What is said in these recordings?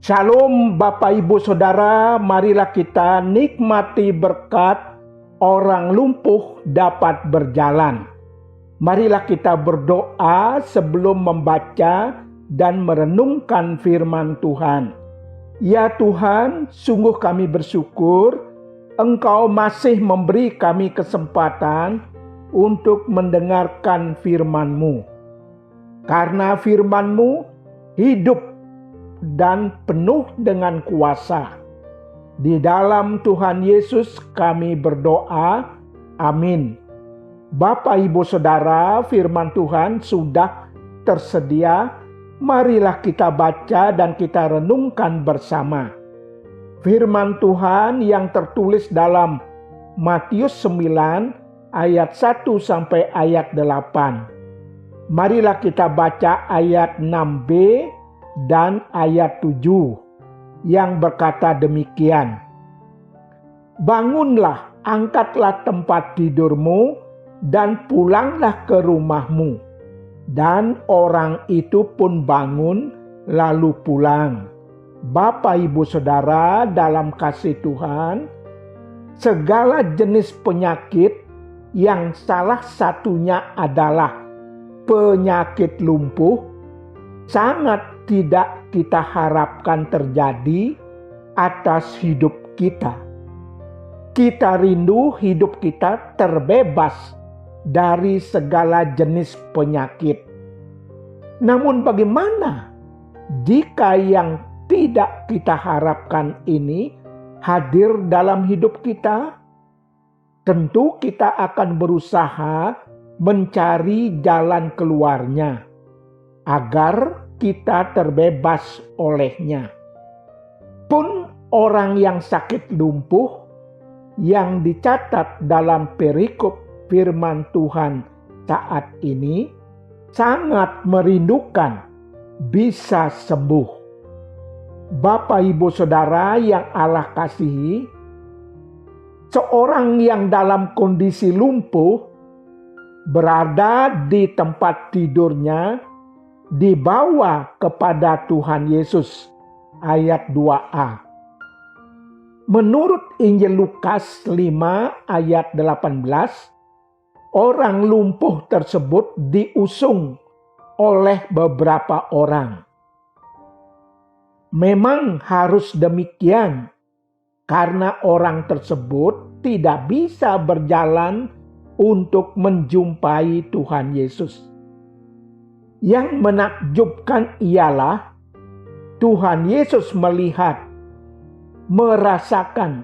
Shalom Bapak Ibu Saudara, marilah kita nikmati berkat orang lumpuh dapat berjalan. Marilah kita berdoa sebelum membaca dan merenungkan firman Tuhan. Ya Tuhan, sungguh kami bersyukur Engkau masih memberi kami kesempatan untuk mendengarkan firman-Mu. Karena firman-Mu hidup dan penuh dengan kuasa. Di dalam Tuhan Yesus kami berdoa. Amin. Bapak Ibu Saudara, firman Tuhan sudah tersedia. Marilah kita baca dan kita renungkan bersama. Firman Tuhan yang tertulis dalam Matius 9 ayat 1 sampai ayat 8. Marilah kita baca ayat 6b dan ayat 7 yang berkata demikian. Bangunlah, angkatlah tempat tidurmu dan pulanglah ke rumahmu. Dan orang itu pun bangun lalu pulang. Bapak Ibu Saudara dalam kasih Tuhan, segala jenis penyakit yang salah satunya adalah penyakit lumpuh sangat tidak kita harapkan terjadi atas hidup kita. Kita rindu hidup kita terbebas dari segala jenis penyakit. Namun bagaimana jika yang tidak kita harapkan ini hadir dalam hidup kita? Tentu kita akan berusaha mencari jalan keluarnya agar kita terbebas olehnya. Pun orang yang sakit lumpuh yang dicatat dalam perikop firman Tuhan saat ini sangat merindukan bisa sembuh. Bapak Ibu Saudara yang Allah kasihi, seorang yang dalam kondisi lumpuh berada di tempat tidurnya dibawa kepada Tuhan Yesus. Ayat 2a. Menurut Injil Lukas 5 ayat 18, orang lumpuh tersebut diusung oleh beberapa orang. Memang harus demikian, karena orang tersebut tidak bisa berjalan untuk menjumpai Tuhan Yesus. Yang menakjubkan ialah Tuhan Yesus melihat, merasakan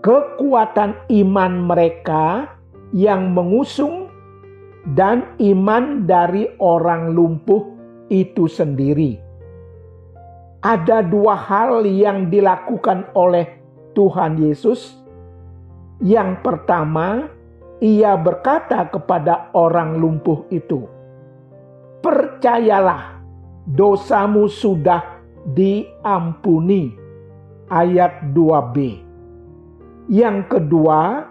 kekuatan iman mereka yang mengusung dan iman dari orang lumpuh itu sendiri. Ada dua hal yang dilakukan oleh Tuhan Yesus. Yang pertama, Ia berkata kepada orang lumpuh itu, "Percayalah, dosamu sudah diampuni." Ayat 2b. Yang kedua,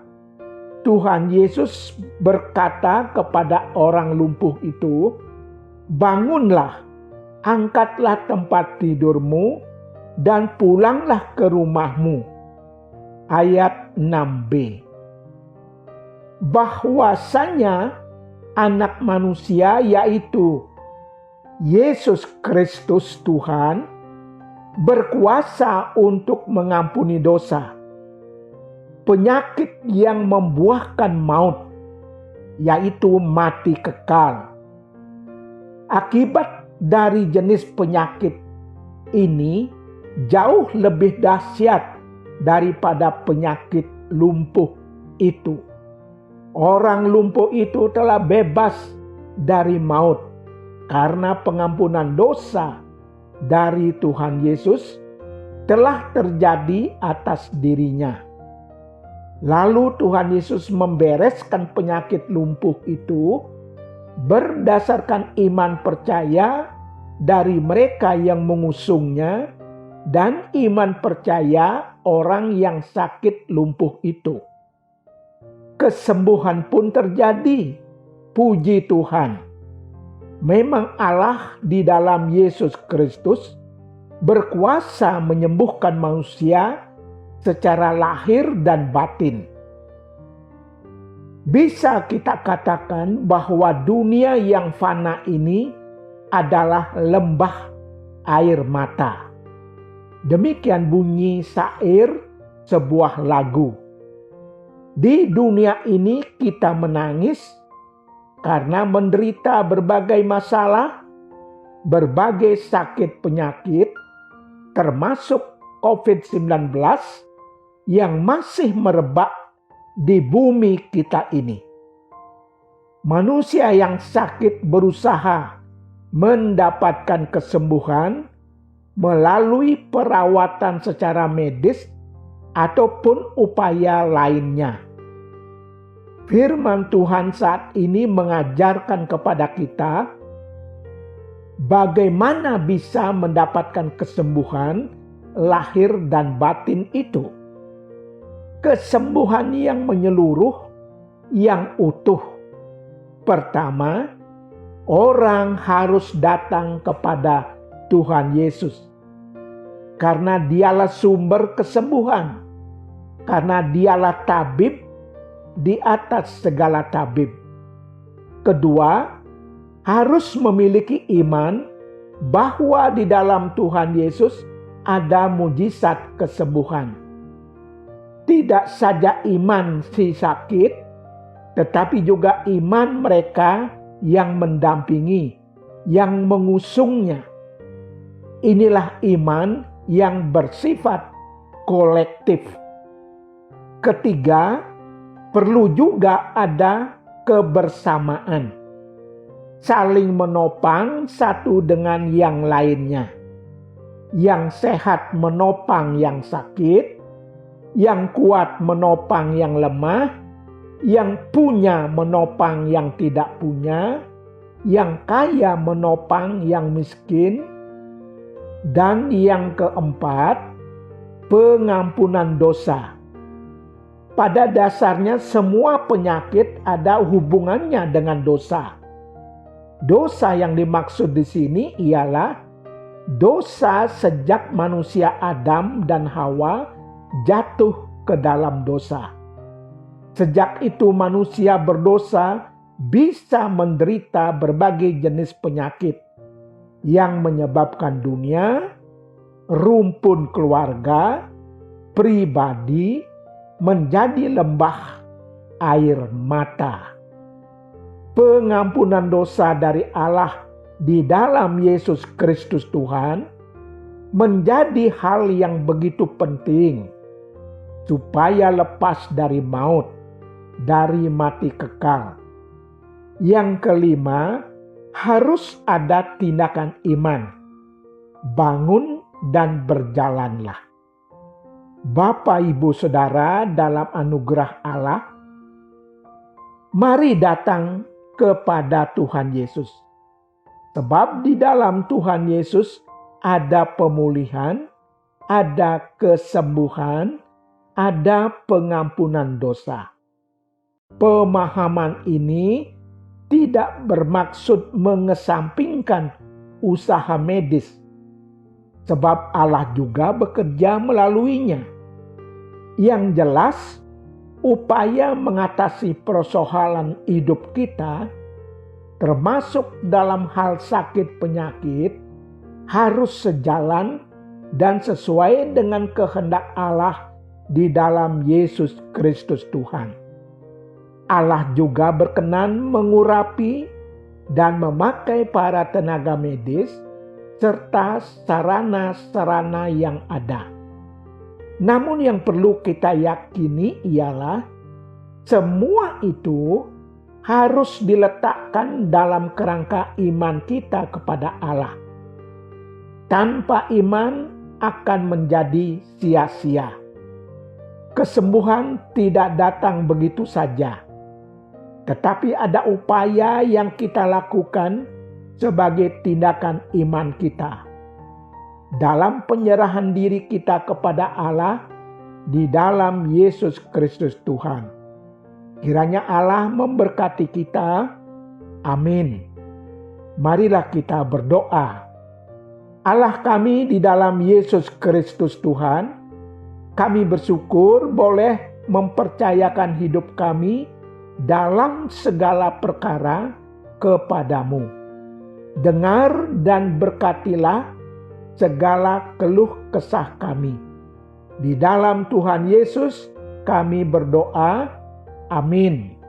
Tuhan Yesus berkata kepada orang lumpuh itu, "Bangunlah, angkatlah tempat tidurmu dan pulanglah ke rumahmu." Ayat 6b. Bahwasanya Anak Manusia, yaitu Yesus Kristus Tuhan, berkuasa untuk mengampuni dosa, penyakit yang membuahkan maut, yaitu mati kekal. Akibat dari jenis penyakit ini jauh lebih dahsyat daripada penyakit lumpuh itu. Orang lumpuh itu telah bebas dari maut karena pengampunan dosa dari Tuhan Yesus telah terjadi atas dirinya. Lalu Tuhan Yesus membereskan penyakit lumpuh itu berdasarkan iman percaya dari mereka yang mengusungnya dan iman percaya orang yang sakit lumpuh itu. Kesembuhan pun terjadi. Puji Tuhan. Memang Allah di dalam Yesus Kristus berkuasa menyembuhkan manusia secara lahir dan batin. Bisa kita katakan bahwa dunia yang fana ini adalah lembah air mata. Demikian bunyi syair sebuah lagu. Di dunia ini kita menangis karena menderita berbagai masalah, berbagai sakit penyakit, termasuk COVID-19 yang masih merebak di bumi kita ini. Manusia yang sakit berusaha mendapatkan kesembuhan melalui perawatan secara medis ataupun upaya lainnya. Firman Tuhan saat ini mengajarkan kepada kita bagaimana bisa mendapatkan kesembuhan lahir dan batin itu. Kesembuhan yang menyeluruh, yang utuh. Pertama, orang harus datang kepada Tuhan Yesus. Karena dialah sumber kesembuhan. Karena dialah tabib di atas segala tabib. Kedua, harus memiliki iman bahwa di dalam Tuhan Yesus ada mujizat kesembuhan. Tidak saja iman si sakit, tetapi juga iman mereka yang mendampingi, yang mengusungnya. Inilah iman yang bersifat kolektif. Ketiga, perlu juga ada kebersamaan. Saling menopang satu dengan yang lainnya. Yang sehat menopang yang sakit, yang kuat menopang yang lemah, yang punya menopang yang tidak punya, yang kaya menopang yang miskin, dan yang keempat, pengampunan dosa. Pada dasarnya semua penyakit ada hubungannya dengan dosa. Dosa yang dimaksud di sini ialah dosa sejak manusia Adam dan Hawa jatuh ke dalam dosa. Sejak itu manusia berdosa bisa menderita berbagai jenis penyakit yang menyebabkan dunia, rumpun keluarga, pribadi menjadi lembah air mata. Pengampunan dosa dari Allah di dalam Yesus Kristus Tuhan menjadi hal yang begitu penting supaya lepas dari maut, dari mati kekal. Yang kelima, harus ada tindakan iman. Bangun dan berjalanlah. Bapak, Ibu, Saudara, dalam anugerah Allah, mari datang kepada Tuhan Yesus. Sebab di dalam Tuhan Yesus ada pemulihan, ada kesembuhan, ada pengampunan dosa. Pemahaman ini tidak bermaksud mengesampingkan usaha medis, sebab Allah juga bekerja melaluinya. Yang jelas, upaya mengatasi persoalan hidup kita, termasuk dalam hal sakit penyakit, harus sejalan dan sesuai dengan kehendak Allah di dalam Yesus Kristus Tuhan. Allah juga berkenan mengurapi dan memakai para tenaga medis serta sarana-sarana yang ada. Namun yang perlu kita yakini ialah semua itu harus diletakkan dalam kerangka iman kita kepada Allah. Tanpa iman akan menjadi sia-sia. Kesembuhan tidak datang begitu saja, tetapi ada upaya yang kita lakukan sebagai tindakan iman kita dalam penyerahan diri kita kepada Allah di dalam Yesus Kristus Tuhan. Kiranya Allah memberkati kita. Amin. Marilah kita berdoa. Allah kami di dalam Yesus Kristus Tuhan, kami bersyukur boleh mempercayakan hidup kami dalam segala perkara kepadamu. Dengar dan berkatilah segala keluh kesah kami. Di dalam Tuhan Yesus kami berdoa. Amin.